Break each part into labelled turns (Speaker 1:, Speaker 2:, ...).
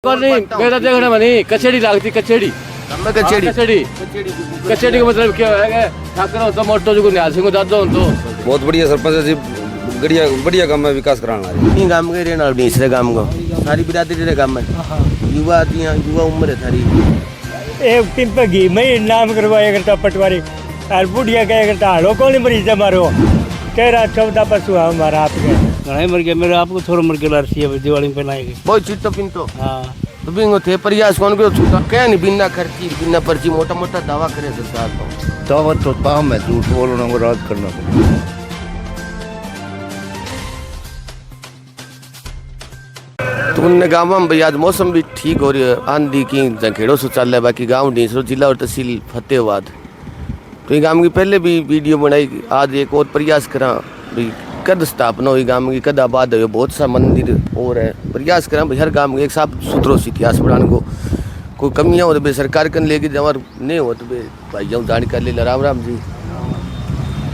Speaker 1: नहीं मेरा देखना मनी कचेड़ी लागती कचेड़ी कचेड़ी कचेड़ी का मतलब क्या है ठाकरा होता मोटो जो न्याल सिंह दादा हो तो
Speaker 2: बहुत बढ़िया सरपंच है जी बढ़िया बढ़िया काम में विकास कराना है
Speaker 3: नहीं काम के रहना नहीं इसरे काम को सारी बिरादरी रे काम में युवा आती हैं युवा उम्र है सारी
Speaker 4: एक पिंपगी मैं नाम करवाया करता पटवारी और बुढ़िया क्या करता हालो कौन मरीज है मारो 13-14 पशु है हमारा आपके
Speaker 5: घणे मर गया मेरे आपको थोड़ा मर गया लारसी है दिवाली में पहनाएंगे
Speaker 3: बहुत चीज तो पिंतो
Speaker 5: हाँ
Speaker 3: तो बिंगो थे प्रयास कौन को छूटा क्या नहीं बिना खर्ची बिना पर्ची मोटा मोटा दावा करे सरकार तो
Speaker 6: दावत तो काम है झूठ बोलना को राज करना पड़ेगा।
Speaker 3: तो उनने गाँव में भाई आज मौसम भी ठीक हो रही है आंधी की जखेड़ो से चल रहा है बाकी गाँव ढीसरो जिला और तहसील फतेहाबाद तो ये गाँव की पहले भी वीडियो बनाई आज एक और प्रयास करा भाई कद स्थापना हुई गाँव की कद आबाद हुई बहुत सा मंदिर और है प्रयास करा भाई हर गाँव में एक साफ सुथरो से इतिहास बढ़ाने को कोई कमियाँ हो तो भाई सरकार कन लेके जब नहीं हो तो भाई जाऊँ जानकारी ले राम राम जी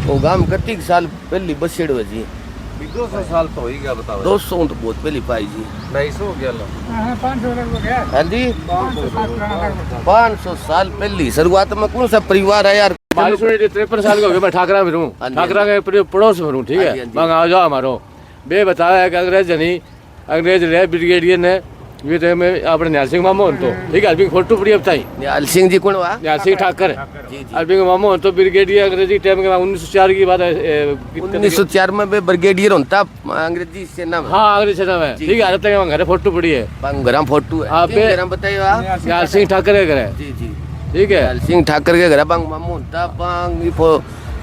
Speaker 3: वो गाँव कति साल पहली बसेड़ हुए जी
Speaker 2: 200 साल तो हो ही गया बताओ
Speaker 3: 200 तो बहुत पहली पाई जी
Speaker 2: 250 हो गया
Speaker 3: हाँ जी 500 साल पहली शुरुआत में कौन सा परिवार है यार
Speaker 1: 53 साल का हो गया मैं ठाकरा में रहूँ ठाकरा के पड़ोस में रहूँ ठीक है मैं आ जाओ हमारो बे बताया है कि अंग्रेज नहीं अंग्रेज रहे ब्रिगेडियर ने ये तो मैं अपने न्याल सिंह मामो तो ठीक है अभी फोटो पड़ी अब ताई
Speaker 3: न्याल सिंह जी कौन हुआ
Speaker 1: न्याल सिंह ठाकर अभी मामो तो ब्रिगेडियर अंग्रेजी टाइम के 1904 की बात है
Speaker 3: 1904 में बे ब्रिगेडियर होता अंग्रेजी सेना में
Speaker 1: हाँ अंग्रेजी सेना में ठीक है आज तक घर फोटो पड़ी है
Speaker 3: घर फोटो है
Speaker 1: आप
Speaker 3: बताइए
Speaker 1: न्याल सिंह ठाकर के घर है
Speaker 3: जी जी
Speaker 1: ठीक है
Speaker 3: न्याल सिंह ठाकर के घर बंग मामो होता बंग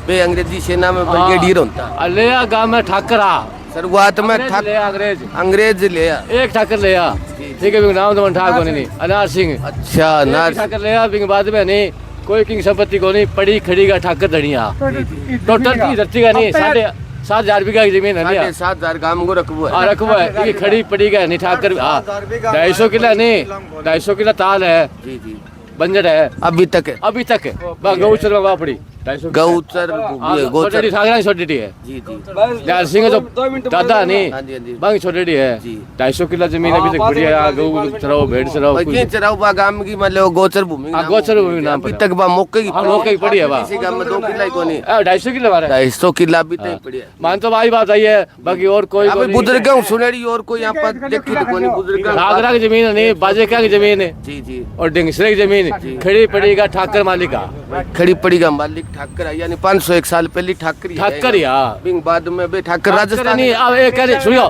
Speaker 3: बे अंग्रेजी सेना में ब्रिगेडियर होता
Speaker 1: ले गाँव में ठाकरा
Speaker 3: शुरुआत में अंग्रेज ले
Speaker 1: एक ठाकर ले ठीक है नाम तो ठाकर नहीं अनार सिंह
Speaker 3: अच्छा अनार
Speaker 1: ठाकर ले बाद में नहीं कोई किंग संपत्ति को नहीं पड़ी खड़ी का ठाकर धनिया टोटल की धरती का नहीं 7,500 बीघा की जमीन है
Speaker 3: 7,000 गाँव को रखबो है
Speaker 1: रखबो है ये खड़ी पड़ी का नहीं ठाकर 250 किला नहीं 250 किला ताल है
Speaker 3: जी जी
Speaker 1: बंजर है
Speaker 3: अभी तक
Speaker 1: है गौचर में पड़ी
Speaker 3: गौचर
Speaker 1: छोटी ठाकरा छोटी है
Speaker 3: जी जी
Speaker 1: न्याल सिंह तो दादा नहीं बंग छोटी है 250 किला जमीन अभी तक बढ़िया गऊ चराओ भेड़ चराओ
Speaker 3: ये चराओ बा गांव की मतलब गोचर भूमि
Speaker 1: गोचर भूमि नाम
Speaker 3: अभी तक बा मौके की
Speaker 1: पड़ी है
Speaker 3: इसी गांव में 2 किला ही कोनी
Speaker 1: 250 किला मारे
Speaker 3: 250 किला अभी तक पड़ी है
Speaker 1: मान तो भाई बात आई है बाकी और कोई
Speaker 3: अभी बुजुर्ग सुनेड़ी और कोई यहां पर देखी तो कोनी बुजुर्ग
Speaker 1: ठाकरा की जमीन नहीं बाजे का की जमीन है
Speaker 3: जी जी
Speaker 1: और डिंगसरे की जमीन खड़ी पड़ी का ठाकर मालिक का
Speaker 3: खड़ी पड़ी का मालिक ठाकर यानी 501 साल पहले ठाकर
Speaker 1: या
Speaker 3: बाद में बे ठाकर राजस्थान
Speaker 1: नहीं अब एक सुनो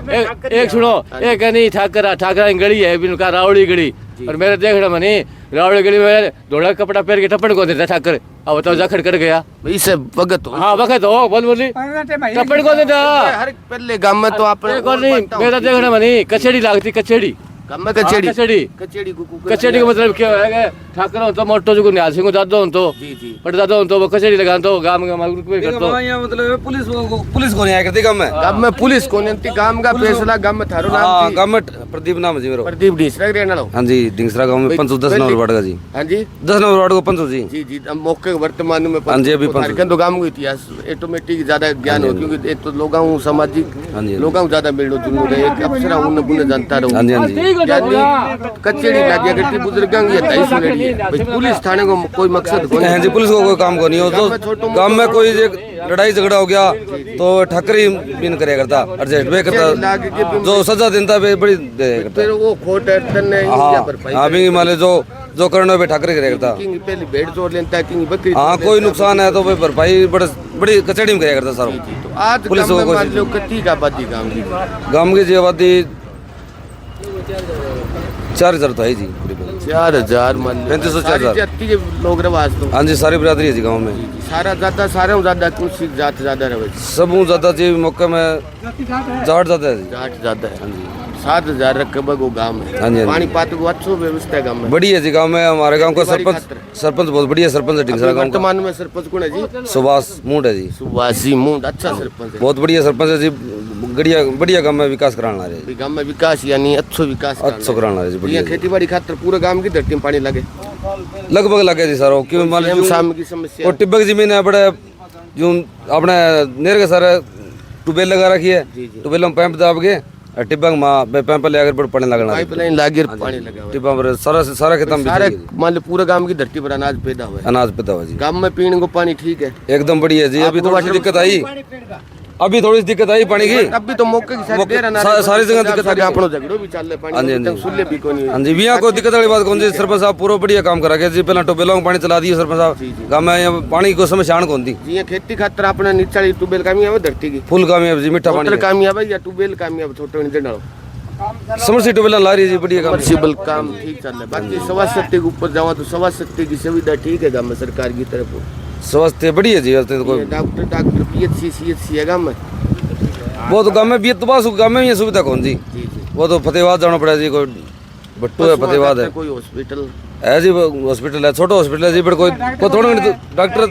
Speaker 1: एक सुनो एक नहीं ठाकरा गली है बिनका रावड़ी गली और मेरे देखना मनी रावड़ी गली में धोड़ा कपड़ा पहन के टप्पड़ को देता ठाकर अब बताओ जा खड़ गया
Speaker 3: इसे वक्त हो
Speaker 1: हाँ वक्त हो बोल बोली टप्पड़ को देता
Speaker 3: हर पहले गांव में तो आपने
Speaker 1: नहीं मेरा देखना मनी कचेड़ी लागती कचेड़ी
Speaker 3: कचेड़ी
Speaker 1: कचेड़ी का मतलब क्या है ठाकरा होता मोटो जो न्याल सिंह दादा हो तो बड़े दादा हो तो वो कचेड़ी लगा तो गांव का मालूम कोई करतो
Speaker 2: मतलब पुलिस को नहीं आया करती गांव में
Speaker 3: पुलिस को नहीं गांव का फैसला गांव में थारो नाम
Speaker 2: गांव में प्रदीप नाम है जी मेरा
Speaker 3: प्रदीप ढीसरा रहने वाला
Speaker 2: हां जी ढीसरा गांव में 10 नंबर वार्ड का जी
Speaker 3: हां जी
Speaker 2: 10 नंबर वार्ड को 500 जी
Speaker 3: जी जी अब मौके वर्तमान में
Speaker 2: हां जी अभी 500
Speaker 3: तो गांव का इतिहास ऑटोमेटिक ज्यादा ज्ञान हो क्योंकि एक तो लोगों सामाजिक लोगों ज्यादा मिलनो जुलनो रहे एक अफसर उन गुण जानता रहो
Speaker 2: हां जी
Speaker 3: कचेड़ी लागिया गट्टी बुजुर्गां ये 250 लेडी भाई पुलिस थाने को कोई मकसद कोई
Speaker 2: हां जी पुलिस को कोई काम को नहीं हो तो गांव में कोई लड़ाई झगड़ा हो गया तो ठाकर ही बिन करे करता एडजस्ट वे करता जो सजा देता वे बड़ी दे करता
Speaker 3: फिर वो खोट तने इंडिया पर भाई
Speaker 2: हां भी माले जो करना वे ठाकर करे करता
Speaker 3: किंग पहले भेड़ चोर लेता है किंग बकरी
Speaker 2: हां कोई नुकसान है तो भाई भरपाई बड़ी कचेड़ी में करे करता सर
Speaker 3: तो आज पुलिस को मान लो कत्ती का आबादी गांव
Speaker 2: की जी आबादी 4000 तो है जी
Speaker 3: 4000 मान
Speaker 2: 3500
Speaker 3: लोग रवाज तो
Speaker 2: हाँ जी सारी बिरादरी है जी गाँव में
Speaker 3: सारा ज्यादा कुछ जात ज्यादा रहे
Speaker 2: सब ज्यादा जी मौके में जाट ज्यादा है
Speaker 3: जाट ज्यादा है 7,000 रकबा को गाँव में
Speaker 2: हाँ जी
Speaker 3: पानी पात को अच्छो व्यवस्था है गाँव में
Speaker 2: बढ़िया जी गाँव में हमारे गाँव का सरपंच बहुत बढ़िया सरपंच है ढिंगसरा गाँव
Speaker 3: वर्तमान में सरपंच कौन है जी
Speaker 2: सुभाष मूड है जी
Speaker 3: सुभाषी मूड अच्छा सरपंच है
Speaker 2: बहुत बढ़िया सरपंच है जी बढ़िया गाँव में विकास कराना है
Speaker 3: गाँव में विकास यानी अच्छो विकास
Speaker 2: अच्छो कराना है जी बढ़िया
Speaker 3: खेती बाड़ी खातर पूरे गाँव की धरती में पानी लगे
Speaker 2: लगभग लगे जी सर क्यों मान
Speaker 3: की समस्या
Speaker 2: और टिब्बक जमीन है बड़े जो अपने नेर के सारे ट्यूबवेल लगा रखी है ट्यूबवेल में पाइप दाब के टिब्बा माँ पैंप ले आकर पानी लगना
Speaker 3: पाइपलाइन लागे पानी लगा हुआ है।
Speaker 2: टिब्बा पर सारा खेत में
Speaker 3: सारे मान लो पूरे गांव की धरती पर अनाज पैदा हुआ है।
Speaker 2: अनाज पैदा हुआ जी,
Speaker 3: गांव में पीने को पानी ठीक है,
Speaker 2: एकदम बढ़िया जी। अभी थोड़ी सी दिक्कत आई, अभी थोड़ी सी दिक्कत आई पानी की।
Speaker 3: अभी तो मौके की
Speaker 2: सारी जगह दिक्कत आ रही है।
Speaker 3: अपनो झगड़ो भी चल रहा है, पानी सुल्ले भी कोनी।
Speaker 2: हाँ जी, भैया कोई दिक्कत वाली बात कौन जी। सरपंच साहब पूरा बढ़िया काम करा के जी, पहला टोबेलों में पानी चला दिए सरपंच साहब। गाँव में यहाँ पानी को समस्या कौन थी
Speaker 3: जी, खेती खातर अपने नीचा ट्यूबवेल कामयाब है, धरती की
Speaker 2: फुल कामयाब जी, मीठा पानी
Speaker 3: कामयाब है या ट्यूबवेल कामयाब, छोटे नीचे डालो
Speaker 2: समरसी टोबेला ला रही है जी, बढ़िया काम।
Speaker 3: समर्सिबल काम ठीक चल रहा है। बाकी सवा शक्ति के ऊपर जावा तो सवा शक्ति की सुविधा ठीक है गाँव में सरकार की तरफ।
Speaker 2: स्वास्थ्य बढ़िया जी,
Speaker 3: डॉक्टर पीएचसी सीएचसी है गाँव में।
Speaker 2: वो तो गाँव में भी तो बस गाँव में ये सुविधा कौन जी, वो तो फतेहाबाद जाना पड़ा जी। कोई भट्टू है, फतेहाबाद है,
Speaker 3: कोई हॉस्पिटल
Speaker 2: है जी, हॉस्पिटल है, छोटा हॉस्पिटल है जी, बट कोई थोड़ा घनी डॉक्टर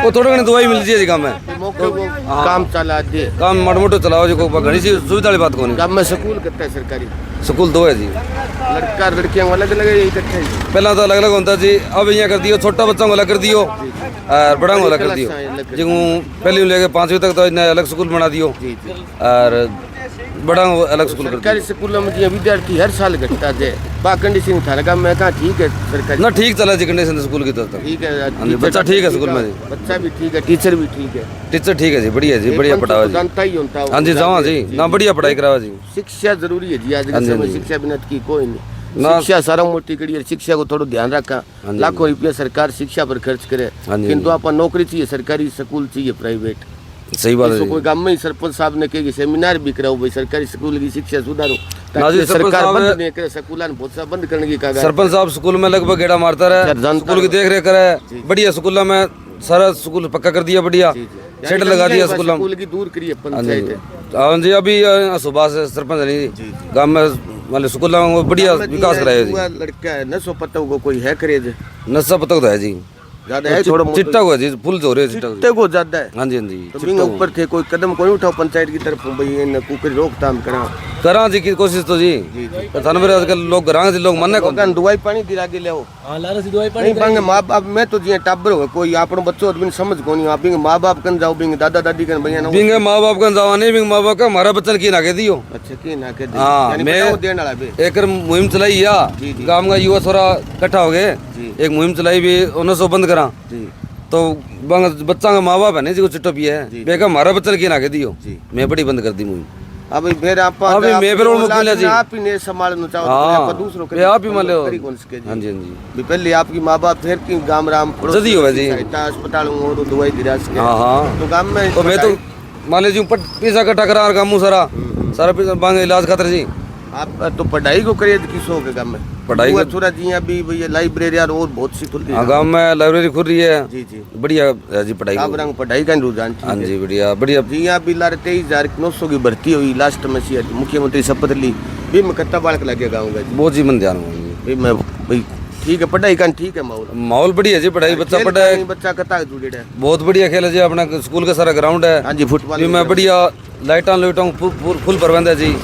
Speaker 2: को थोड़ा घनी दवाई मिलती है जी गाँव में।
Speaker 3: मौके को काम चला दे,
Speaker 2: काम माड़ा मोटा चलाओ जी, कोई घनी सी सुविधा वाली बात कौन।
Speaker 3: गाँव में स्कूल कितना है सरकारी?
Speaker 2: स्कूल 2 है जी,
Speaker 3: लड़का लड़कियां अलग अलग है, इकट्ठे है।
Speaker 2: पहला तो अलग अलग होता जी, अब यहाँ कर दियो, छोटा बच्चा को अलग कर दियो और बड़ा को अलग कर दियो जी। पहली लेके 5वीं तक तो इन्हें अलग स्कूल बना दियो और बड़ा अलग स्कूल कर
Speaker 3: सरकारी स्कूलों में जी विद्यार्थी हर साल घटता है। बा कंडीशन था लगा मैं कहा ठीक है सरकारी
Speaker 2: ना, ठीक चला जी कंडीशन स्कूल की तरफ
Speaker 3: ठीक है,
Speaker 2: बच्चा ठीक है स्कूल में जी,
Speaker 3: बच्चा भी ठीक है, टीचर भी ठीक है,
Speaker 2: टीचर ठीक है जी, बढ़िया जी, बढ़िया पढ़ावा जी।
Speaker 3: जानता ही होता है
Speaker 2: हाँ जी, जावा जी ना, बढ़िया पढ़ाई करावा जी।
Speaker 3: शिक्षा जरूरी है जी, आज के समय शिक्षा बिना की कोई नहीं। शिक्षा सारा मोटी कड़ी है, शिक्षा को थोड़ा ध्यान रखा। लाखों रुपया सरकार शिक्षा पर खर्च करे, किंतु आप नौकरी चाहिए, सरकारी स्कूल चाहिए, प्राइवेट।
Speaker 2: सही बात है।
Speaker 3: कोई गांव में ही सरपंच साहब ने कही सेमिनार भी कराओ भाई, सरकारी स्कूल की शिक्षा सुधारो, ताकि सरकार बंद नहीं करे, स्कूल बंद करने की कहा।
Speaker 2: सरपंच साहब स्कूल में लगभग गेड़ा मारता रहे, स्कूल की देख रेख करे, बढ़िया स्कूल में सारा स्कूल पक्का कर दिया, बढ़िया शेड लगा दिया स्कूल
Speaker 3: की, दूर करिए पंचायत।
Speaker 2: हाँ जी, अभी सुबह से सरपंच नहीं गाँव में मतलब स्कूल में बढ़िया विकास कराया जी।
Speaker 3: लड़का है नशो पता को कोई है क्रेज,
Speaker 2: नशा पता तो है जी,
Speaker 3: ज्यादा है थोड़ा
Speaker 2: चिट्टा को है जी, फुल जो रहे चिट्टा
Speaker 3: को ज्यादा है।
Speaker 2: हाँ जी, हाँ जी,
Speaker 3: तो बिंगे ऊपर थे कोई कदम कोई उठाओ पंचायत की तरफ भाई इन कुकरी रोकथाम करा
Speaker 2: जी की कोशिश तो जी। थाने में आजकल लोग घरां जी लोग मन्ने कौन
Speaker 3: दवाई पानी दिला के ले आओ।
Speaker 5: हां लारे से दवाई पानी
Speaker 3: नहीं बांगे माँ बाप मैं तो जी टाबर हो कोई आपनो बच्चो तो समझ को नहीं, आप बिंगे माँ बाप कन जाओ, बिंगे दादा दादी कन भैया
Speaker 2: बिंगे माँ बाप कन जाओ नहीं, बिंगे माँ बाप का हमारा बच्चन की ना के दियो।
Speaker 3: अच्छा की ना के
Speaker 2: हाँ, मैं
Speaker 3: देने वाला बे
Speaker 2: एक मुहिम चलाई या गांव का युवा थोड़ा इकट्ठा हो गए, एक मुहिम चलाई भी 1900 बंद करा तो बच्चा का माँ बाप है नहीं जी, चिट्टो पिया है बेका हमारा बच्चन की ना के दियो, मैं बड़ी बंद कर दी मुहिम।
Speaker 3: अभी फिर आप
Speaker 2: अभी मैं फिर मुश्किल जी,
Speaker 3: आप ही ने संभालना चाहो तो आप दूसरों के
Speaker 2: आप ही मान लो।
Speaker 3: करी कौन सके जी।
Speaker 2: हाँ जी, हाँ जी,
Speaker 3: पहले आपकी माँ बाप फिर की गांव राम
Speaker 2: जल्दी हो जी,
Speaker 3: अस्पताल में दवाई दिला सके।
Speaker 2: हाँ हाँ,
Speaker 3: तो गांव में
Speaker 2: तो मैं तो मान लीजिए पैसा इकट्ठा करा और काम सारा पैसा मांगे इलाज खातर जी।
Speaker 3: आप तो पढ़ाई को करिए किस हो के गांव में
Speaker 2: पढ़ाई
Speaker 3: को थोड़ा जी अभी भैया लाइब्रेरी और बहुत सी खुल गई।
Speaker 2: हाँ, गांव में लाइब्रेरी खुल रही है
Speaker 3: जी जी,
Speaker 2: बढ़िया है जी पढ़ाई
Speaker 3: आप पढ़ाई का रुझान।
Speaker 2: हाँ जी, बढ़िया बढ़िया
Speaker 3: जी। यहाँ भी 23,900 की भर्ती हुई लास्ट में सी मुख्यमंत्री शपथ ली भी मैं कत्ता बालक लगे गाँव में
Speaker 2: बहुत जी मन ध्यान
Speaker 3: भाई मैं भाई ठीक है पढ़ाई का ठीक है
Speaker 2: माहौल बढ़िया जी, पढ़ाई बच्चा पढ़ा है,
Speaker 3: बच्चा कता जुड़े है
Speaker 2: बहुत बढ़िया खेल है जी, अपना स्कूल का सारा ग्राउंड है।
Speaker 3: हाँ जी, फुटबॉल
Speaker 2: में बढ़िया लाइटा फुल प्रबंध है जी,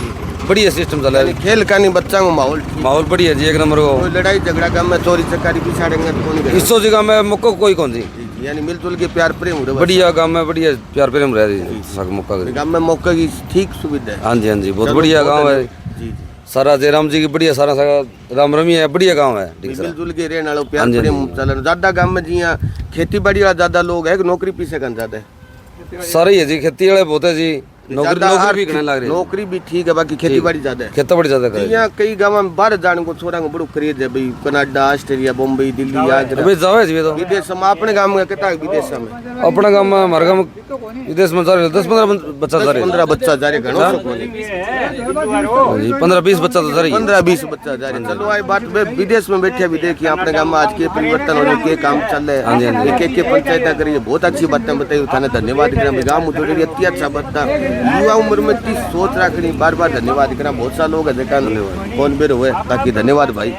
Speaker 2: बढ़िया सिस्टम चला है,
Speaker 3: खेल का नहीं बच्चा को माहौल
Speaker 2: बढ़िया जी, एक नंबर को
Speaker 3: लड़ाई झगड़ा का में चोरी चकारी पिछाड़ेंगे तो कौन
Speaker 2: इस जगह में मौका कोई कौन जी,
Speaker 3: यानी मिलजुल के प्यार प्रेम
Speaker 2: बढ़िया गाँव में बढ़िया प्यार प्रेम रह मौका
Speaker 3: गाँव में मौके की ठीक सुविधा है।
Speaker 2: हाँ जी, हाँ जी, बहुत बढ़िया गाँव है सारा, जयराम जी की बढ़िया सारा राम रमी है, बढ़िया गाँव है,
Speaker 3: मिलजुल के रहने वालों प्यार प्रेम चलन ज्यादा गाँव में जी खेती बाड़ी वाला ज्यादा लोग है, नौकरी पीछे का ज्यादा है,
Speaker 2: सारा ही है जी, खेती वाले बहुत है जी, नौकरी भी करने लग रही है,
Speaker 3: नौकरी भी ठीक है, बाकी खेती बाड़ी ज्यादा है,
Speaker 2: खेती बाड़ी ज्यादा है।
Speaker 3: यहाँ कई गाँव में बाहर जाने को छोरा को बड़ो क्रेज है भाई, कनाडा ऑस्ट्रेलिया बम्बई दिल्ली
Speaker 2: अभी जाओ जी, तो
Speaker 3: विदेश में अपने गाँव में कितना विदेश में
Speaker 2: अपना गाँव में हमारे गाँव विदेश में 10-15 बच्चा जा रहे,
Speaker 3: 15 बच्चा जा रहे,
Speaker 2: 15-20 बच्चा तो जा रही,
Speaker 3: 15-20 बच्चा जा रहे। चलो आई बात विदेश में बैठे भी देखिए अपने गाँव में आज के परिवर्तन होने के काम चल रहे हैं, एक पंचायत करिए, बहुत अच्छी बातें बताई, थाने धन्यवाद करना, गाँव में अति अच्छा बता युवा उम्र में इतनी सोच रखनी, बार बार धन्यवाद करना, बहुत सा लोग है कौन बेर हुए, बाकी धन्यवाद भाई।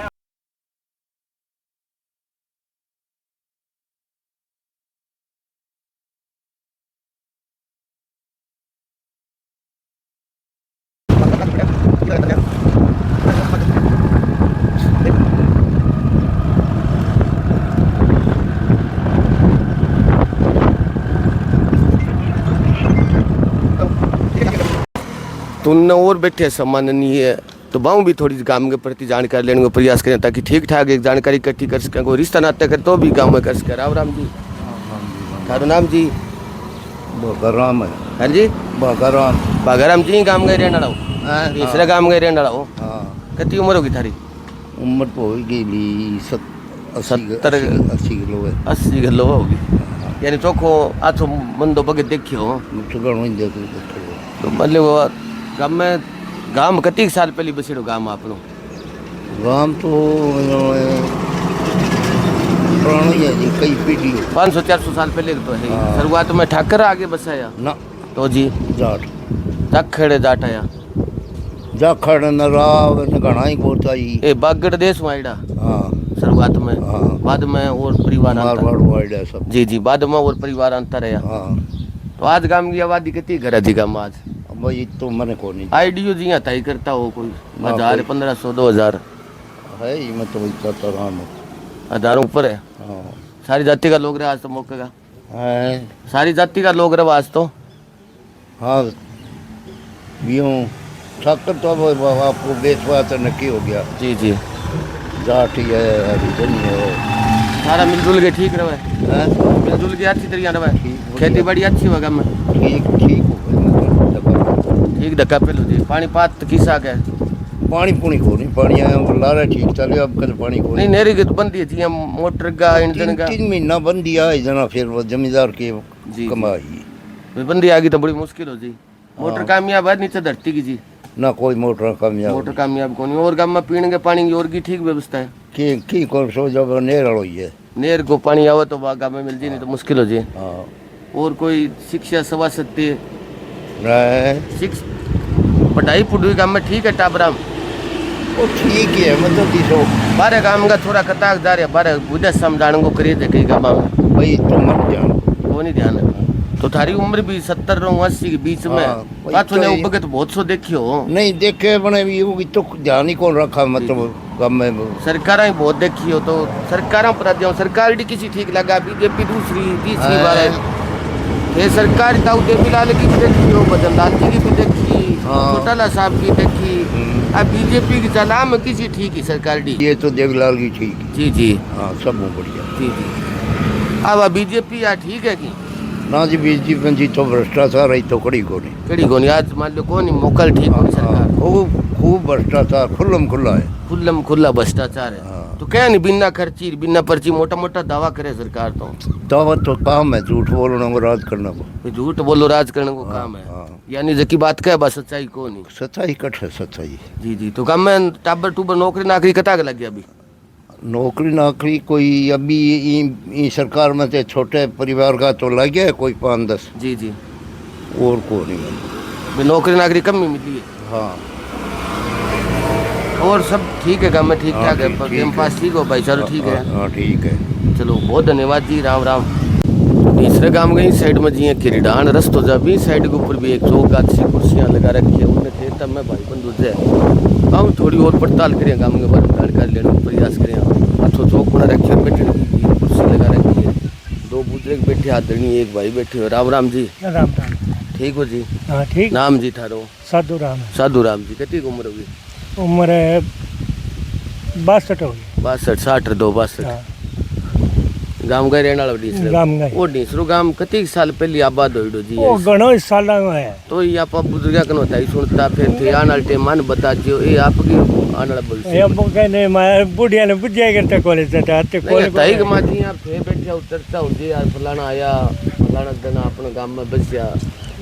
Speaker 3: तो उनने और बैठे सम्माननीय तो बाहू भी थोड़ी गांव के प्रति जानकारी लेने का प्रयास करें ताकि ठीक ठाक एक जानकारी इकट्ठी कर सकें, कोई रिश्ता नाता कर तो भी गाँव में कर सकें। राम जी थारो नाम जी?
Speaker 6: बागाराम है।
Speaker 3: हाँ जी
Speaker 6: बागाराम।
Speaker 3: बागाराम जी गांव गए रहने वाला हो? तीसरा गांव गए रहने वाला हो?
Speaker 6: हाँ।
Speaker 3: कितनी उम्र होगी थारी?
Speaker 6: उम्र तो होगी भी
Speaker 3: 70
Speaker 6: 80 किलो है।
Speaker 3: 80 किलो होगी, यानी चोखो आछो मंदो बगे देखियो
Speaker 6: तो घणो ही देखो
Speaker 3: तो मतलब वो गांव में कति साल पहले बसेड़ो गांव आपनो?
Speaker 6: गांव तो पुराना ही है जी, कई पीढ़ी
Speaker 3: 500-400 साल पहले तो है।
Speaker 6: हाँ।
Speaker 3: शुरुआत में ठाकर आगे बसाया
Speaker 6: ना
Speaker 3: तो जी
Speaker 6: जाट
Speaker 3: जाखड़े जाट आया
Speaker 6: जाखड़ न राव न घणा ही गोता ही।
Speaker 3: ए बागड़ देश वाइडा
Speaker 6: हाँ
Speaker 3: शुरुआत में,
Speaker 6: हाँ।
Speaker 3: बाद में और परिवार अंतर।
Speaker 6: मारवाड़ वाइड है सब।
Speaker 3: जी जी बाद में और परिवार अंतर है।
Speaker 6: हाँ
Speaker 3: तो आज गांव की आबादी कितनी घर है जी गांव में आज?
Speaker 6: भाई तो मैंने को नहीं
Speaker 3: आईडीओ जी यहाँ तय करता हो कोई
Speaker 6: हाँ,
Speaker 3: 1000 1500 2000
Speaker 6: है ही, मैं तो इतना तो रहा हूँ।
Speaker 3: हजारों ऊपर है।
Speaker 6: हाँ
Speaker 3: सारी जाति का लोग रहे आज तो मौके का,
Speaker 6: है।
Speaker 3: सारी जाति का लोग रहे आज तो।
Speaker 6: हाँ यूँ ठाकर तो अब आपको बेचवा तो नक्की हो गया।
Speaker 3: जी जी
Speaker 6: जाट ही है, हरिजन ही है।
Speaker 3: सारा मिलजुल के ठीक रहे,
Speaker 6: हैं?
Speaker 3: मिलजुल के अच्छी तरीके रहे,
Speaker 6: ठीक,
Speaker 3: खेती बड़ी अच्छी होगा में
Speaker 6: ठीक ठीक हो गई मतलब।
Speaker 3: ठीक धक्का पे लो जी। पानी पात किसा के
Speaker 6: पानी पुनी को नहीं, पानी आया वो ला रहा ठीक चले, अब कल पानी को
Speaker 3: नहीं नेरी की तो बंदी थी मोटर का इंजन का
Speaker 6: 3 महीना बंद दिया है जना, फिर वो जमींदार की
Speaker 3: जी।
Speaker 6: कमाई।
Speaker 3: बंदी आ गई तो बड़ी मुश्किल हो जी। मोटर कामयाब है नीचे धरती की जी,
Speaker 6: ना कोई मोटर कामयाब
Speaker 3: मोटर कामयाब कौन। और गांव में पीने के पानी की और की ठीक व्यवस्था है?
Speaker 6: की कौन सो जब नेर ही है।
Speaker 3: नेर को पानी आवे तो गांव में मिल जी, नहीं तो मुश्किल हो जी।
Speaker 6: हाँ
Speaker 3: और कोई शिक्षा सवा सकती है?
Speaker 6: रहे
Speaker 3: पढ़ाई पुढ़ाई गांव में ठीक है टाबरा?
Speaker 6: वो ठीक ही है मतलब दिसो
Speaker 3: बारह गांव का थोड़ा कताक जा रहा है, बारह बुझे समझाने को करिए कई गांव में
Speaker 6: भाई तो मत जान।
Speaker 3: वो नहीं ध्यान है। तो थारी उम्र भी 70 और 80 के बीच में
Speaker 6: हाँ, वही
Speaker 3: पाछो
Speaker 6: तो
Speaker 3: ने
Speaker 6: है।
Speaker 3: उपके तो बहुत सो देखियो
Speaker 6: नहीं देखे बने भी वो तो ध्यान ही कौन रखा मतलब कम में।
Speaker 3: सरकार ही बहुत देखियो तो सरकारों पर दिया सरकार भी किसी ठीक लगा, बीजेपी दूसरी तीसरी बार है ये सरकार दाऊद बिलाल की भी देखी हो, बदन लाल जी की भी देखी,
Speaker 6: हाँ।
Speaker 3: चौटाला साहब की देखी, अब बीजेपी की चला में किसी ठीक ही सरकार दी।
Speaker 6: ये तो देवलाल की ठीक।
Speaker 3: जी जी
Speaker 6: हाँ सब बढ़िया।
Speaker 3: जी जी। अब बीजेपी या ठीक है कि
Speaker 6: ना जी बीजेपी जी तो भ्रष्टाचार है तो कड़ी को नहीं।
Speaker 3: कड़ी कोनी आज मान लो कौन मोकल ठीक होगी सरकार।
Speaker 6: खूब भ्रष्टाचार खुल्लम खुल्ला है।
Speaker 3: खुल्लम खुल्ला भ्रष्टाचार है।
Speaker 6: हाँ।
Speaker 3: तो क्या नहीं बिना खर्ची बिना पर्ची मोटा मोटा दावा करे सरकार तो
Speaker 6: दावत तो काम है, झूठ बोलना को राज करना को।
Speaker 3: तो झूठ बोलो राज करने को काम है।
Speaker 6: हाँ।
Speaker 3: यानी जकी बात कहे बस सच्चाई को नहीं।
Speaker 6: सच्चाई कट है सच्चाई।
Speaker 3: जी जी। तो काम में टाबर टूबर नौकरी नाकरी कता के लग गया अभी?
Speaker 6: नौकरी नाकरी कोई अभी ई सरकार में से छोटे परिवार का तो लग गया है कोई 5-10
Speaker 3: जी जी।
Speaker 6: और को नहीं मिला।
Speaker 3: भी नौकरी नाकरी कम ही मिली है।
Speaker 6: हाँ
Speaker 3: और सब ठीक है, काम में ठीक
Speaker 6: हाँ,
Speaker 3: ठाक है,
Speaker 6: ठीक- ठीक
Speaker 3: टाइम पास
Speaker 6: है।
Speaker 3: ठीक हो भाई चलो ठीक है।
Speaker 6: हाँ ठीक है।
Speaker 3: चलो बहुत धन्यवाद जी। राम राम। तीसरे काम गई साइड में जी किरडान रस्तो जा भी साइड के ऊपर भी एक चौक अच्छी कुर्सियाँ लगा रखी है उन्हें थे तब मैं भाई बंधु से हम थोड़ी और पड़ताल करें काम के बारे में जानकारी लेने का प्रयास करें। अच्छो चौक बना रखी है, बैठने की कुर्सी लगा रखी है, 2 बुजुर्ग बैठे आदरणी एक भाई बैठे हो। राम राम जी।
Speaker 4: राम राम।
Speaker 3: ठीक हो जी?
Speaker 4: हाँ ठीक।
Speaker 3: नाम जी थारो?
Speaker 4: साधु राम है।
Speaker 3: साधु राम जी। कितनी उम्र होगी?
Speaker 4: उम्र है 62 हो गई।
Speaker 3: 62 60 2 62
Speaker 4: हाँ
Speaker 3: गांव गए रहने वाला
Speaker 4: गाम गए।
Speaker 3: वो डीसरो गांव कति साल पहले आबाद होइडो जी
Speaker 4: वो घणो ही साल है।
Speaker 3: तो ये आप बुजुर्ग कनो ताई सुनता फिर थे आने वाले टाइम मान बता दियो ये आपकी आने वाला बोल
Speaker 4: ये वो कहने मैं बुढ़िया ने बुझाया करते कॉलेज से आते
Speaker 3: नहीं ताई के
Speaker 4: कॉलेज
Speaker 3: मां जी आप थे बैठे उतरता होती यार फलाना आया फलाना दिन अपने गांव में बसिया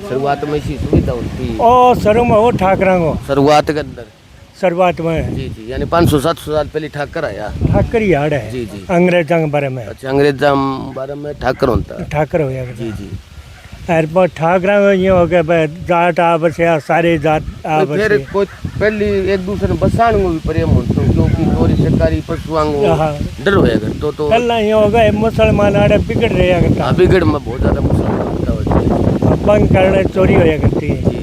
Speaker 3: शुरुआत में इसी सुविधा होती
Speaker 4: ओ सरू में वो ठाकरा को
Speaker 3: शुरुआत के अंदर
Speaker 4: शुरुआत में
Speaker 3: जी जी यानी 500-700 साल पहले ठाकर आया।
Speaker 4: ठाकर ही हाड़ है
Speaker 3: जी जी।
Speaker 4: अंग्रेजों के बारे में।
Speaker 3: अच्छा अंग्रेजा बारे में ठाकर होता
Speaker 4: ठाकर हो गया
Speaker 3: जी जी।
Speaker 4: एयरपोर्ट ठाकरा में ये हो गया भाई जाट आपस या सारे जात
Speaker 3: तो
Speaker 4: आपस
Speaker 3: फिर कोई पहली एक दूसरे ने बसान को भी प्रेम होता क्योंकि चोरी चकारी पशुआं
Speaker 4: हाँ।
Speaker 3: डर होएगा तो
Speaker 4: कल ये हो गए मुसलमान आड़े बिगड़ रहे करता
Speaker 3: बिगड़ में बहुत ज्यादा मुसलमान होता है
Speaker 4: बंग करने चोरी हो करती है।
Speaker 3: जी।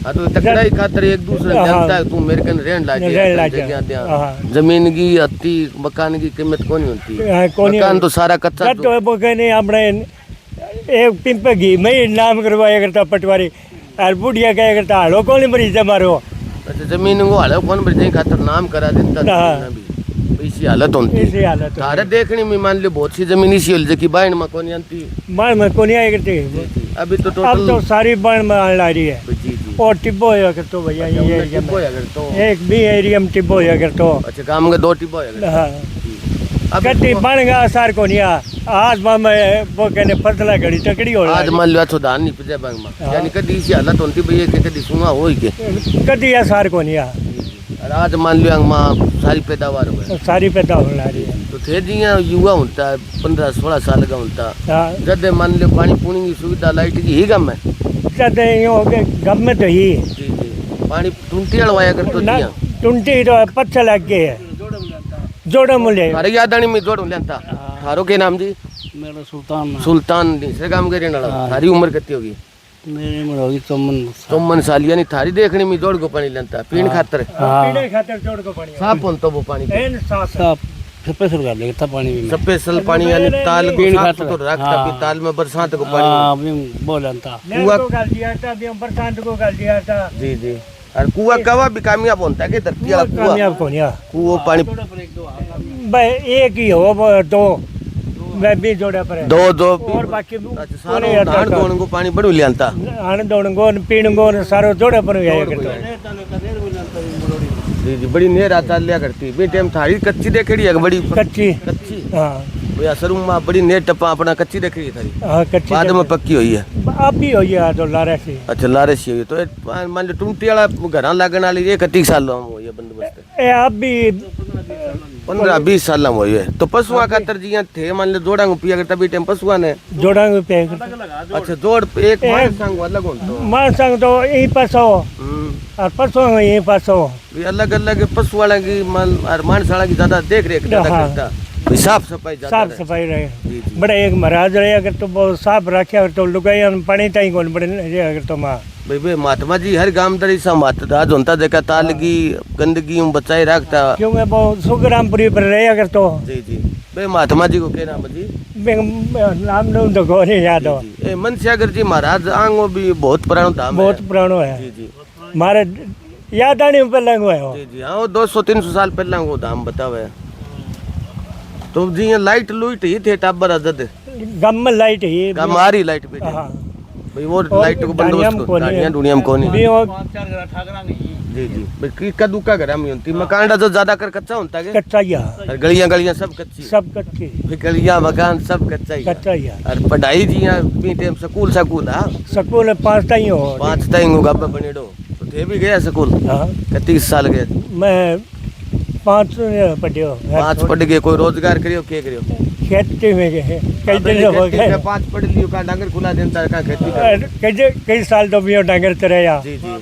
Speaker 3: हाँ तो तकड़ा ही खातर एक दूसरे ने
Speaker 4: हाँ।
Speaker 3: जानता है तू मेरे कन रहन लाज
Speaker 4: रहन लाज। हाँ।
Speaker 3: जमीन की अति मकान की कीमत कौन होती
Speaker 4: हाँ, कौन
Speaker 3: मकान तो सारा कच्चा
Speaker 4: तो वो कहने अपने एक पिंप घी में ही नाम करवाया करता पटवारी और बुढ़िया क्या करता हालो कौन मरीज है मारो।
Speaker 3: अच्छा जमीन को हाले कौन बजे खातर नाम करा देता
Speaker 4: हाँ।
Speaker 3: ना भी इसी हालत होती
Speaker 4: इसी हालत
Speaker 3: तारे देखने में मान लो बहुत सी जमीन इसी होल जकी बाइन में कोनी आती
Speaker 4: बाण में कोनी आया करती।
Speaker 3: अभी तो
Speaker 4: अब
Speaker 3: टोटल
Speaker 4: तो सारी बाण में आने ला रही है।
Speaker 3: जी जी
Speaker 4: और टिब्बो होया कर तो भैया ये एरिया में
Speaker 3: टिब्बो अगर तो
Speaker 4: एक भी एरिया में टिब्बो होया कर तो।
Speaker 3: अच्छा गांव में 2 टिब्बो है
Speaker 4: हाँ
Speaker 3: अब
Speaker 4: कटी बन गया आसार को नहीं आज में वो कहने फसला घड़ी तकड़ी हो
Speaker 3: आज मान लो तो धान नहीं पिजे बांग में यानी कदी इसी हालत होती भैया के कदी सुना हो ही के
Speaker 4: कटी आसार को नहीं
Speaker 3: और आज मान लो मां सारी पैदावार हो
Speaker 4: सारी पैदा हो रही है।
Speaker 3: तो थे जी युवा होता है 15-16 साल का होता
Speaker 4: हाँ
Speaker 3: जब मान लो पानी पूनी की सुविधा लाइट की ही गम है
Speaker 4: जब यूँ गम में तो ही
Speaker 3: जी जी पानी टूंटी अड़वाया कर तो
Speaker 4: ना
Speaker 3: दिया
Speaker 4: टुंटी तो पत्थर लग गए है जोड़ा मूल्य
Speaker 3: अरे यादानी में जोड़ लेता थारो के नाम जी
Speaker 5: मेरा सुल्तान
Speaker 3: सुल्तान से काम करे ना थारी उम्र कितनी होगी
Speaker 5: मेरी उम्र होगी 54
Speaker 3: साल यानी थारी देखने में जोड़ को पानी लेता पीण खातर
Speaker 4: पीने खातिर जोड़ को पानी
Speaker 3: साफ होन तो वो पानी
Speaker 4: एन साफ
Speaker 5: साफ स्पेशल कर लेगा तब पानी भी
Speaker 3: स्पेशल पानी यानी ताल को
Speaker 5: पीण
Speaker 3: साफ
Speaker 5: खातर।
Speaker 3: तो रखता
Speaker 5: हाँ।
Speaker 3: भी ताल में बरसात को पानी
Speaker 5: हाँ अभी बोलन था
Speaker 4: नहर को गाल दिया था अभी बरसात को गाल दिया था।
Speaker 3: जी जी और कुआ कवा भी कामयाब होता है कि धरती वाला कुआ
Speaker 4: कामयाब को नहीं
Speaker 3: कुओ पानी
Speaker 4: भाई एक ही हो वो दो मैं भी जोड़ा पर है।
Speaker 3: दो
Speaker 4: और बाकी
Speaker 3: अच्छा सारो धान कोण को पानी बड़ू लेता
Speaker 4: आन दौड़ंगो पीणंगो सारो जोड़ा पर गया करता
Speaker 3: जी जी बड़ी नेर आता लिया करती बे टाइम थारी कच्ची देखड़ी है बड़ी
Speaker 4: कच्ची
Speaker 3: कच्ची
Speaker 4: हाँ
Speaker 3: भैया सरू में बड़ी नेर टप्पा अपना कच्ची देखड़ी है थारी
Speaker 4: हाँ कच्ची
Speaker 3: बाद में पक्की हुई है
Speaker 4: अब भी हो गया तो लारा से
Speaker 3: अच्छा लारे सी हुई तो मान लो टूंटी वाला घर लगने वाली एक 30 साल हो ये बंदोबस्त
Speaker 4: ए अब भी
Speaker 3: 15-20 साल हो ये तो पशुआ का तरजिया थे मान लो जोड़ा को पिया करता भी टाइम पशुआ ने
Speaker 4: जोड़ांगे पे
Speaker 3: अच्छा जोड़ एक मान संग अलग होता
Speaker 4: मान संग तो यही पास हो और परसों यही पास हो
Speaker 3: ये अलग अलग पशु वाला की मान साला की ज्यादा देख रेख ज्यादा
Speaker 4: हाँ।
Speaker 3: करता भी साफ सफाई ज्यादा
Speaker 4: साफ
Speaker 3: रहे।
Speaker 4: सफाई रहे
Speaker 3: जी जी
Speaker 4: बड़ा एक महाराज रहे अगर तो बहुत साफ रखे अगर तो लुगाई पानी ताई कौन बड़े रहे अगर तो माँ
Speaker 3: भाई भाई महात्मा जी हर गांव दरी सा महाराज होता देखा ताल की गंदगी बचाए रखता
Speaker 4: क्योंकि वो सुखरामपुरी पर रहे अगर तो
Speaker 3: जी जी भाई महात्मा जी को क्या नाम है जी
Speaker 4: नाम तो को नहीं याद हो
Speaker 3: जी ए मनस्यागर जी महाराज आंगो भी बहुत पुरानो धाम
Speaker 4: बहुत
Speaker 3: है
Speaker 4: पुरानो है
Speaker 3: जी जी
Speaker 4: मारे याद आने पर लंगो है वो
Speaker 3: जी जी हाँ 200-300 साल पहला वो धाम बतावे तो जी ये लाइट लुइट ही थे टाबर अदद
Speaker 4: गम में लाइट ही
Speaker 3: हमारी लाइट पे
Speaker 4: हाँ
Speaker 3: भाई वो लाइट को बंदोबस्त को दानिया दुनिया में कोनी
Speaker 4: भी वो
Speaker 3: जी जी भाई की कदू का घर में होती मकान जो ज्यादा कर कच्चा होता है
Speaker 4: कच्चा ही है,
Speaker 3: और गलियां सब कच्ची
Speaker 4: सब कच्ची
Speaker 3: फिर गलियां मकान सब कच्चा ही
Speaker 4: कच्चा ही है।
Speaker 3: और पढ़ाई जी यहाँ भी टाइम स्कूल हाँ
Speaker 4: स्कूल 5 ताई हो
Speaker 3: 5 तक गाबा बनेडो तो थे भी गया स्कूल
Speaker 4: हाँ
Speaker 3: 31 साल गए
Speaker 4: मैं 5 पढ़ियो
Speaker 3: 5 पढ़ गए कोई रोजगार करियो के करियो
Speaker 4: खेती में गए कई दिन हो गए
Speaker 3: 5 पढ़ लियो का डांगर खुला देता का खेती कर
Speaker 4: कई साल तो भी डांगर तरह या
Speaker 3: जी जी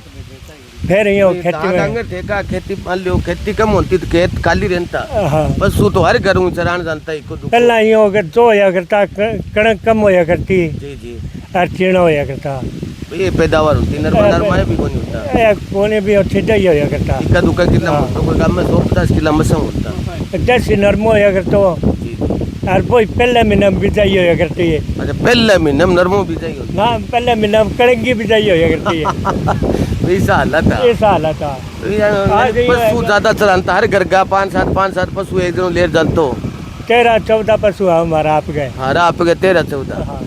Speaker 4: फिर यो खेती में
Speaker 3: डांगर थे का खेती मान लियो खेती कम होती तो खेत खाली रहता
Speaker 4: हाँ
Speaker 3: पशु तो हर घर में चरान जानता है को
Speaker 4: पहला यो अगर जो होया करता कणक कम होया करती
Speaker 3: जी जी
Speaker 4: और चीणा होया करता
Speaker 3: ये पैदावार होती नरमाया भी कोनी होता
Speaker 4: कोने भी सीधा ही होया करता
Speaker 3: इक्का दुक्का किला तो कोई गांव में 150 किला मसम होता
Speaker 4: जैसे नरमो होया करतो
Speaker 3: जी
Speaker 4: और वो पहले महीना बिजाई होया करती है
Speaker 3: अच्छा पहले महीने में नरमो भी चाहिए होता
Speaker 4: ना पहले महीना कणकी बिजाई होया करती है
Speaker 3: ऐसा हालत था
Speaker 4: ऐसा हालत था आज ये
Speaker 3: पशु ज्यादा चलाता हर घर का 5-7 पशु एक दिन ले जानतो
Speaker 4: 13-14 पशु है हमारा आप गए
Speaker 3: हाँ आप के 13-14
Speaker 4: हाँ।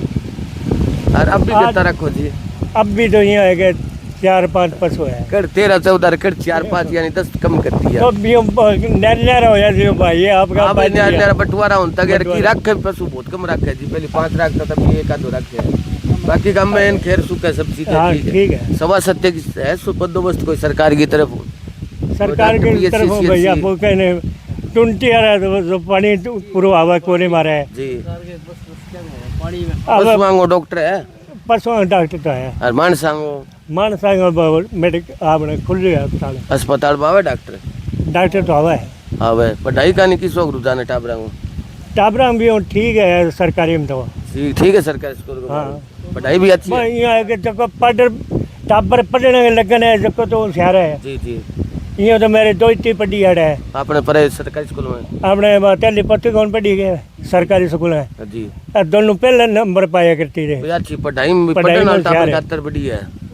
Speaker 3: और अब भी कितना रखो जी
Speaker 4: अब भी तो यहाँ है 4-5 पशु है
Speaker 3: कर 13-14 कर 4-5 यानी 10 कम करती है
Speaker 4: तो भी नैरा हो जाती भाई ये आपका
Speaker 3: हाँ भाई
Speaker 4: बात नहीं है।
Speaker 3: न्यारा बंटवारा होता है कि रखे पशु बहुत कम रखे जी पहले 5 रखता था भी 1-2 रखे बाकी काम में इन खैर सुख है सब
Speaker 4: हाँ
Speaker 3: चीजें
Speaker 4: ठीक है
Speaker 3: सवा सत्य की है बंदोबस्त कोई सरकार की तरफ
Speaker 4: सरकार की तरफ हो भैया वो कहने 20 आ रहा है तो पानी पूरा हवा को नहीं मारा है
Speaker 3: जी
Speaker 4: अब
Speaker 3: पशु मांगो डॉक्टर है
Speaker 4: परसों डॉक्टर तो है
Speaker 3: और मान सांगो
Speaker 4: मान संग मेडिकल आपने खुल रही है अस्पताल
Speaker 3: अस्पताल बावे डॉक्टर
Speaker 4: डॉक्टर तो हवा है
Speaker 3: हाँ भाई पढ़ाई का नहीं किसो रुझान है टाबरा को
Speaker 4: टाबरा में भी वो ठीक है सरकारी में तो
Speaker 3: ठीक है सरकारी स्कूल को
Speaker 4: हाँ।
Speaker 3: पढ़ाई भी अच्छी है
Speaker 4: यहाँ के जब टाबर पढ़ने लगन है जब तो होशियार है
Speaker 3: जी जी
Speaker 4: यहाँ तो मेरे 2 पढ़ी हड़ है
Speaker 3: आपने पढ़ाई सरकारी स्कूल में
Speaker 4: आपने तेली पत्ती कौन पढ़ी गए सरकारी स्कूल है
Speaker 3: जी
Speaker 4: दोनों पहले नंबर पाया करती रहे
Speaker 3: भाई अच्छी पढ़ाई में भी
Speaker 4: पढ़ाई
Speaker 3: पढ़ना
Speaker 4: में
Speaker 3: टाबर
Speaker 4: होशियार है।
Speaker 3: खातर बढ़िया है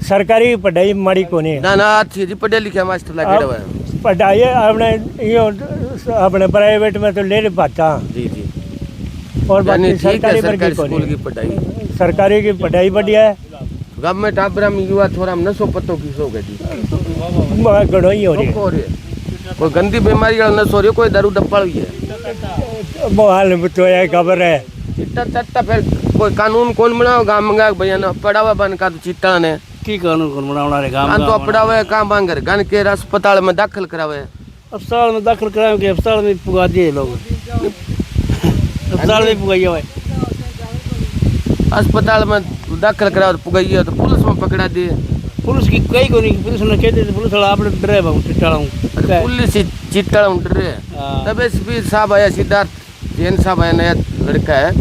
Speaker 4: सरकारी पढ़ाई माड़ी कोनी है।
Speaker 3: ना ना अच्छी जी पढ़े लिखे मास्टर लगे हुए हैं।
Speaker 4: पढ़ाई अपने यो अपने प्राइवेट में तो ले ले पाता
Speaker 3: जी जी
Speaker 4: और
Speaker 3: यानी
Speaker 4: बाकी
Speaker 3: ठीक है
Speaker 4: सरकारी
Speaker 3: सरकारी
Speaker 4: वर्गी
Speaker 3: स्कूल
Speaker 4: कोनी
Speaker 3: की पढ़ाई।
Speaker 4: सरकारी की पढ़ाई बढ़िया है।
Speaker 3: गाँव में टाबरा में युवा थोड़ा नशो पत्तो की सो गई
Speaker 4: घणो ही हो रही है।
Speaker 3: कोई गंदी बीमारी वाला नशो हो रही कोई दारू डब्बा हुई है।
Speaker 4: मोहाल में तो यह खबर है।
Speaker 3: चिट्टा चट्टा फिर कोई कानून कौन बनाओ गाँव में भैया ना पढ़ावा बन का तो चिट्टा ने
Speaker 5: की कानून कौन बनावना रे काम
Speaker 3: कान तो पढ़ावे काम बांगर गन के अस्पताल में दाखिल करावे
Speaker 5: अस्पताल में दाखिल कराए के अस्पताल में पुगा दिए लोग अस्पताल में पुगाइए भाई
Speaker 3: अस्पताल में दाखिल कराओ तो पुगाइए तो पुलिस में पकड़ा दिए।
Speaker 5: पुलिस की कई को नहीं पुलिस ने कहते पुलिस वाला आपने डरे बाबू चिट्टाड़ा हूँ
Speaker 3: पुलिस चिट्टा उठ रहे
Speaker 5: हाँ।
Speaker 3: तब एसपी साहब आया सिद्धार्थ जैन साहब आया नया लड़का है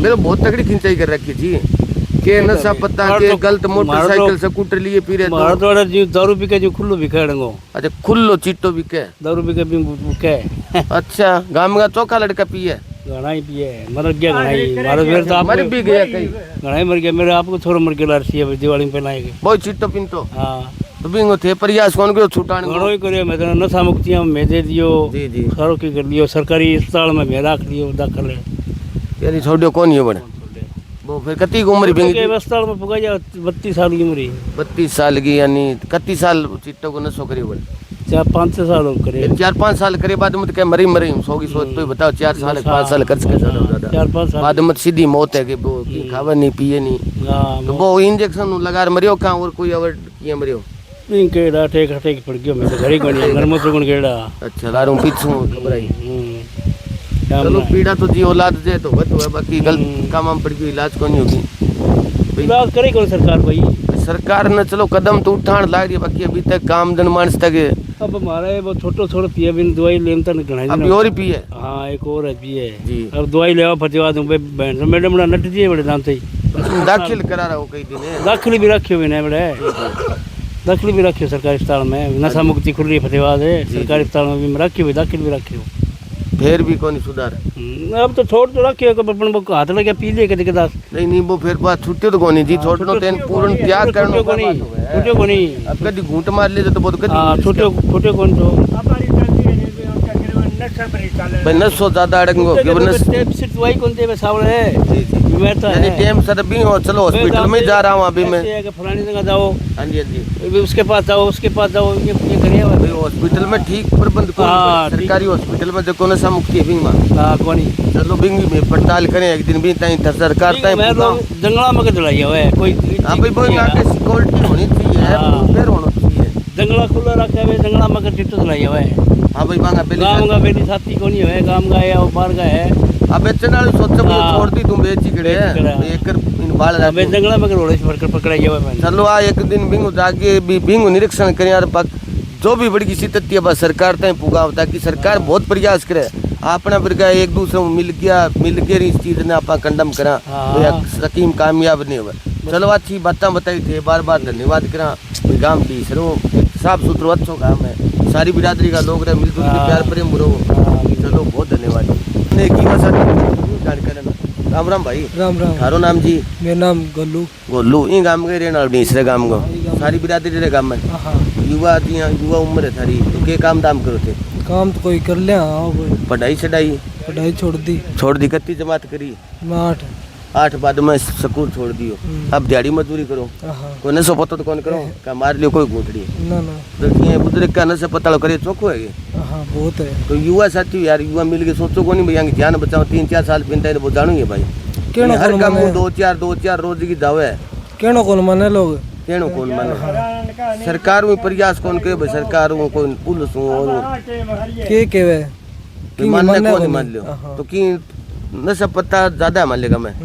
Speaker 3: मेरे बहुत तगड़ी खिंचाई कर रखी जी के नशा पत्ता के गलत मोटरसाइकिल स्कूटर लिए फिरे तो
Speaker 5: मारो तो जी दारू पी के जो खुल्लो भी खेड़ेंगो
Speaker 3: अच्छा खुल्लो चिट्टो बिके
Speaker 5: दारू पी के भी के
Speaker 3: अच्छा गांव का चौका लड़का पिए
Speaker 5: घना ही पिए मर गया घना ही मारो मेरे तो आप
Speaker 3: मर भी गया कहीं
Speaker 5: घना ही मर गया मेरे आपको थोड़ा मर गया लारसी है दिवाली में पहनाएंगे
Speaker 3: बहुत चिट्टो पिंतो
Speaker 5: हाँ
Speaker 3: तो बिंगो थे प्रयास कौन करो छुटाने
Speaker 5: घणो ही करियो मैं तो नशा मुक्तियां में दे दियो
Speaker 3: जी जी
Speaker 5: सारो की कर लियो सरकारी अस्पताल में मैं रख लियो दाखिल है
Speaker 3: यानी छोड़ो कौन ये बने वो फिर कती की उम्र बिंगी
Speaker 5: के अस्पताल में पुगा जा 32 साल की उम्र है
Speaker 3: 32 साल की यानी 31 साल चिट्टो को नशो करी बोले
Speaker 5: 4-5 साल हो करे
Speaker 3: 4-5 साल करे बाद में तो क्या मरी मरी सोगी सोच तो बताओ 4 साल 5 साल कर सके ज्यादा
Speaker 5: 4-5 साल
Speaker 3: बाद में सीधी मौत है कि वो की खावे नहीं पिए नहीं
Speaker 5: हाँ
Speaker 3: तो वो इंजेक्शन लगा मरियो कहाँ और कोई और किया मरियो
Speaker 5: इन केड़ा टेक टेक पड़ गयो मैं तो घरी कोनी घर में सुगुन केड़ा
Speaker 3: अच्छा लारूं पीछू घबराई
Speaker 5: काम
Speaker 3: चलो
Speaker 5: ना।
Speaker 3: पीड़ा तो जी औलाद दे तो बत है बाकी गलत काम हम पड़ गई इलाज को नहीं होगी
Speaker 5: इलाज करे कौन सरकार भाई
Speaker 3: सरकार ने चलो कदम तो उठान लाग रही है बाकी अभी तक काम जन मानस तक है।
Speaker 5: अब हमारे वो छोटो छोटो पिए बिन दवाई लेन तक घना
Speaker 3: अभी और ही पिए
Speaker 5: हाँ एक और है पिए
Speaker 3: जी
Speaker 5: अब दवाई लेवा फतेवा दूं बहन मैडम ना नट दिए बड़े दाम से
Speaker 3: दाखिल करा रहा हो कई दिन है।
Speaker 5: दाखिल भी रखे हुए बड़े दाखिल भी रखे सरकारी अस्पताल में नशा मुक्ति खुल रही है फतेहाबाद है सरकारी अस्पताल में भी रखे हुए दाखिल भी रखे हो
Speaker 3: फिर भी कौन सुधार
Speaker 5: अब तो छोड़ तो रखे हो अपन वो हाथ लगे पी ले के दास
Speaker 3: नहीं वो फिर बात छुट्टी तो कोनी जी छोटनो तेन पूर्ण त्याग करनो
Speaker 5: छोटे को नहीं
Speaker 3: अब कभी घूंट मार ले तो बहुत
Speaker 5: हाँ
Speaker 3: कभी
Speaker 5: छोटे कौन तो
Speaker 3: भाई नशो ज्यादा अड़ंगो कि नस
Speaker 5: सिर्फ दवाई कौन दे सावड़ है मैं तो
Speaker 3: यानी टाइम सर भी हो चलो हॉस्पिटल में जा रहा हूँ अभी मैं
Speaker 5: फलानी जगह जाओ
Speaker 3: हाँ जी हाँ जी
Speaker 5: उसके पास जाओ ये करिए
Speaker 3: भाई हॉस्पिटल में ठीक प्रबंध कौन
Speaker 5: हाँ,
Speaker 3: करे? सरकारी हॉस्पिटल में जो नशा मुक्ति है बिंग में
Speaker 5: हाँ कोनी
Speaker 3: चलो बिंग में पड़ताल करें एक दिन भी ताई सरकार ताई
Speaker 5: मैं लोग जंगला में चलाई है कोई
Speaker 3: हाँ भाई वो यहाँ के सिक्योरिटी होनी चाहिए
Speaker 5: हाँ।
Speaker 3: फिर होना चाहिए
Speaker 5: जंगला खुला रखा है जंगला में चिट्टो चलाई है
Speaker 3: हाँ भाई मांगा पहले
Speaker 5: गाँव का बेटी साथी कोनी है गाँव का है और बाहर का है
Speaker 3: अब बेचने वाले सोचो मुझे
Speaker 5: हाँ।
Speaker 3: छोड़ दी तुम बेची खड़े एक इन बाल
Speaker 5: अबे जंगला में रोड़े से पकड़ाई है मैंने
Speaker 3: चलो आ एक दिन बिंगु जाके भी बिंगु निरीक्षण करें यार जो भी बड़ी किसी तथ्य बस सरकार तय पुगा ताकि सरकार बहुत प्रयास करे अपना बिरगा एक दूसरे को मिल के इस चीज ने आप कंडम करा
Speaker 5: हाँ।
Speaker 3: स्कीम कामयाब नहीं हुआ चलो अच्छी बातें बताई थे बार बार धन्यवाद करा गाँव की सरो साफ सुथरा अच्छा काम है सारी बिरादरी का लोग रहे मिलजुल के प्यार प्रेम रो चलो बहुत धन्यवाद राम राम भाई
Speaker 7: राम राम
Speaker 3: थारो नाम जी
Speaker 7: मेरा नाम गोलू
Speaker 3: गोलू ई गांव के रहने वाले इसरे गांव को सारी बिरादरी रे गांव में
Speaker 7: हाँ
Speaker 3: युवा जी युवा उम्र है थारी तो के काम दाम करो थे
Speaker 7: काम तो कोई कर लिया हाँ कोई
Speaker 3: पढ़ाई छड़ाई
Speaker 7: पढ़ाई छोड़ दी
Speaker 3: कितनी जमात करी
Speaker 7: मैं
Speaker 3: 8 बाद में स्कूल छोड़ दियो अब दिहाड़ी मजदूरी करो
Speaker 7: हाँ
Speaker 3: कोई नशो पता तो कौन करो का मार लियो कोई घूटड़ी
Speaker 7: ना ना
Speaker 3: तो ये बुजुर्ग का नशा पता करे चौको है
Speaker 7: हाँ बहुत है
Speaker 3: तो युवा साथी यार युवा मिल के सोचो को नहीं भैया ध्यान बचाओ 3-4 साल पिनता है वो जानूंगे भाई
Speaker 7: केनो
Speaker 3: हर
Speaker 7: कौन
Speaker 3: काम
Speaker 7: माने
Speaker 3: 2-4 रोज की जावे
Speaker 7: केनो कौन माने लोग
Speaker 3: केनो कौन माने सरकार में प्रयास कौन करे भाई सरकार में कोई पुलिस और
Speaker 7: के केवे
Speaker 3: मानने को नहीं मान लियो तो की नशा पत्ता ज्यादा मान लेगा मैं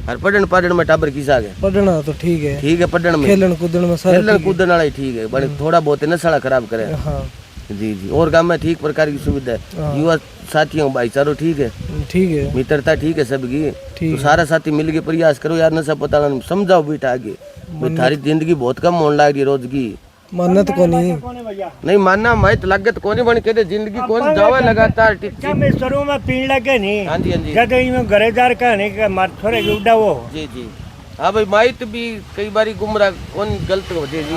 Speaker 3: और पढ़न में टाबर किस आ गए
Speaker 7: पढ़ना तो ठीक है
Speaker 3: पढ़न में
Speaker 7: खेलन कूदन में सारा
Speaker 3: खेलन कूदन वाला ही ठीक है बड़े थोड़ा बहुत नशा खराब करे
Speaker 7: हाँ
Speaker 3: जी जी और गाँव में ठीक प्रकार की सुविधा है युवा साथियों भाईचारो ठीक है
Speaker 7: ठीक है
Speaker 3: मित्रता ठीक है सबकी
Speaker 7: ठीक
Speaker 3: तो सारा साथी मिल के प्रयास करो यार नशा पता समझाओ बेटा आगे भाई थारी जिंदगी बहुत कम होने लग रही है रोज की
Speaker 7: मानत को नहीं
Speaker 3: नहीं मानना मैं तो लगे तो कौन बन के जिंदगी कौन जावा लगातार
Speaker 4: मैं शुरू में पीने लगे नहीं
Speaker 3: हाँ जी हाँ जी
Speaker 4: जब घरे जार का नहीं कि मार थोड़े उड़ा वो
Speaker 3: जी जी हाँ भाई माइट भी कई बारी गुमराह कौन गलत हो जाए जी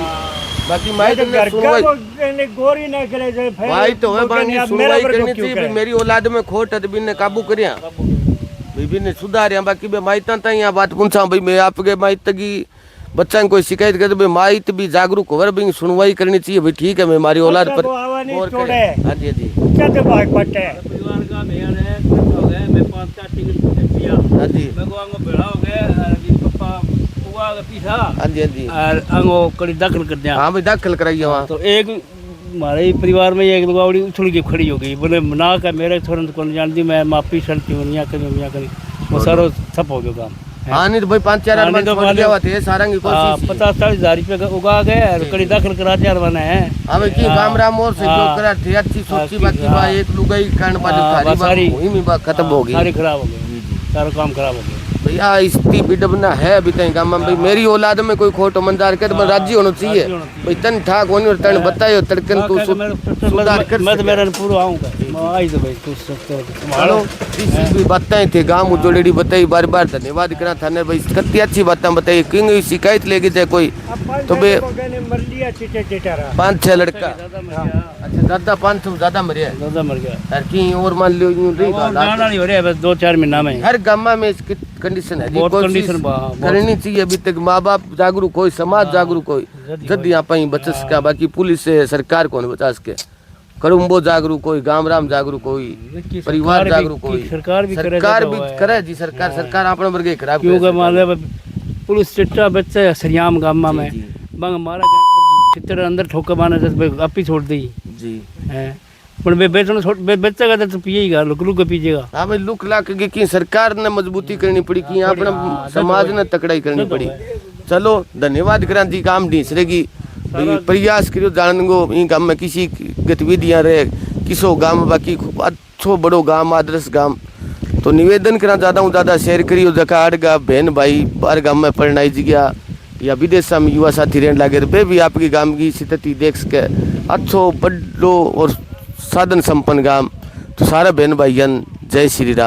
Speaker 3: बाकी माइट
Speaker 4: तो
Speaker 3: ने
Speaker 4: घर
Speaker 3: सुनवाई
Speaker 4: का वो गोरी ना करे जो फिर
Speaker 3: माइट होवे
Speaker 4: वो
Speaker 3: बानी
Speaker 4: कहने, अब
Speaker 3: सुनवाई
Speaker 4: मेरा पर
Speaker 3: करनी
Speaker 4: को क्यों
Speaker 3: चाहिए भी
Speaker 4: करे?
Speaker 3: मेरी औलाद में खोट है तो बिन ने काबू करिया भाई बिन ने सुधारिया बाकी बे माइटा ताई यहाँ बात पूछा भाई मैं आपके माइट की बच्चा कोई शिकायत करे तो भाई माइट भी जागरूक होकर भी सुनवाई करनी चाहिए भाई ठीक है मैं हमारी औलाद पर
Speaker 4: वो आवा नहीं
Speaker 3: गौर
Speaker 4: छोड़े।
Speaker 3: करे। हाँ जी हाँ जी
Speaker 4: चल भाग पट्टे
Speaker 5: परिवार का बयान है हो गए मैं 5-4 टिकट दिया
Speaker 3: हाँ जी
Speaker 5: मैं को आंगो बेड़ा हो गए अभी पापा हुआ के पीछा
Speaker 3: हाँ जी हाँ जी
Speaker 5: और आंगो कड़ी दाखिल कर दिया
Speaker 3: हाँ भाई दाखिल कराइए वहाँ
Speaker 5: तो एक हमारे ही परिवार में एक दुगावड़ी उछल के खड़ी हो गई बोले ना का मेरे थोड़ा कौन जानती मैं माफी शर्ती हूँ मियाँ करी वो सारो ठप हो गया काम
Speaker 3: हाँ नहीं तो भाई 5-4
Speaker 5: हाँ,
Speaker 3: आदमी
Speaker 5: नहीं तो
Speaker 3: छोड़ दिया हुआ थे सारंगी कोशिश
Speaker 5: 50-40 हजार रुपये उगा गए और कड़ी दाखिल करा दिया बना है
Speaker 3: हाँ भाई की काम राम और से जो
Speaker 5: हाँ।
Speaker 3: करा थे अच्छी सोची
Speaker 5: हाँ,
Speaker 3: बाकी
Speaker 5: हाँ।
Speaker 3: बा एक लुगाई कांड पा जो
Speaker 5: हाँ,
Speaker 3: थारी
Speaker 5: बस
Speaker 3: बात
Speaker 5: सारी-
Speaker 3: वही में बात खत्म हो गई
Speaker 5: सारे खराब हो गए सारा काम खराब हो गया
Speaker 3: भैया इसकी बिडबना है अभी तक काम में भाई मेरी औलाद में कोई खोटो मंदार कर मैं राजी होना चाहिए
Speaker 5: राजी होना चाहिए।
Speaker 3: भाई तन ठाक होनी और तन बतायो तड़कन तू सुधार कर
Speaker 5: मैं तो मेरा पूरा आऊँगा मैं आई तो भाई तू सकते हो
Speaker 3: हेलो इसी भी बातें थे गांव उजोड़ेड़ी बताई बार बार धन्यवाद करना थाने भाई कत्ती अच्छी बातें बताई क्यों शिकायत लेके जाए कोई तो बे
Speaker 4: मर लिया चिटे चिटारा
Speaker 3: 5-6 लड़का
Speaker 5: ज्यादा
Speaker 3: अच्छा दादा 500 ज्यादा मरे है
Speaker 5: मर गया
Speaker 3: यार की और मान लियो यूं नहीं
Speaker 5: गाना नहीं हो रहा है बस 2-4 महीना में
Speaker 3: हर गांव में इसकी कंडीशन है जी,
Speaker 5: बहुत
Speaker 3: कोशिश
Speaker 5: कंडीशन बहुत।
Speaker 3: करनी चाहिए अभी तक माँ बाप जागरूक हो समाज जागरूक हो जद यहाँ पर बच सका बाकी पुलिस से सरकार को नहीं बचा सके करुम्बो जागरूक हो गांव राम जागरूक हो परिवार जागरूक हो
Speaker 5: सरकार भी करे
Speaker 3: सरकार
Speaker 5: तो
Speaker 3: भी
Speaker 5: हुआ है।
Speaker 3: करे जी सरकार सरकार अपने वर्गे खराब
Speaker 5: क्योंकि
Speaker 3: करे।
Speaker 5: मान लो पुलिस चिट्टा बच्चे सरियाम गामा में बंग मारा चित्र अंदर ठोकर मारने से आप ही छोड़ दी
Speaker 3: जी
Speaker 5: है पर बेचना छोड़ बेचेगा तो पिएगा लुक लुक के पीजिएगा
Speaker 3: हाँ भाई लुक ला के की सरकार ने मजबूती करनी पड़ी कि यहाँ अपना समाज ने तकड़ाई करनी पड़ी चलो धन्यवाद करा जी काम ढीसरे की भाई प्रयास करो जान गो इन गांव में किसी गतिविधियां रहे किसो गांव बाकी खूब अच्छो बड़ो गांव आदर्श गांव तो निवेदन करा ज़्यादा ज़्यादा शेयर करियो जका आड़गा बहन भाई बाहर गांव में पढ़नाई जगह या विदेश में युवा साथी रहने लगे तो वे भी आपकी गांव की स्थिति देख सके अच्छो बड़ो और साधन संपन्न गांव तो सारा बहन भाईयन जय श्री राम।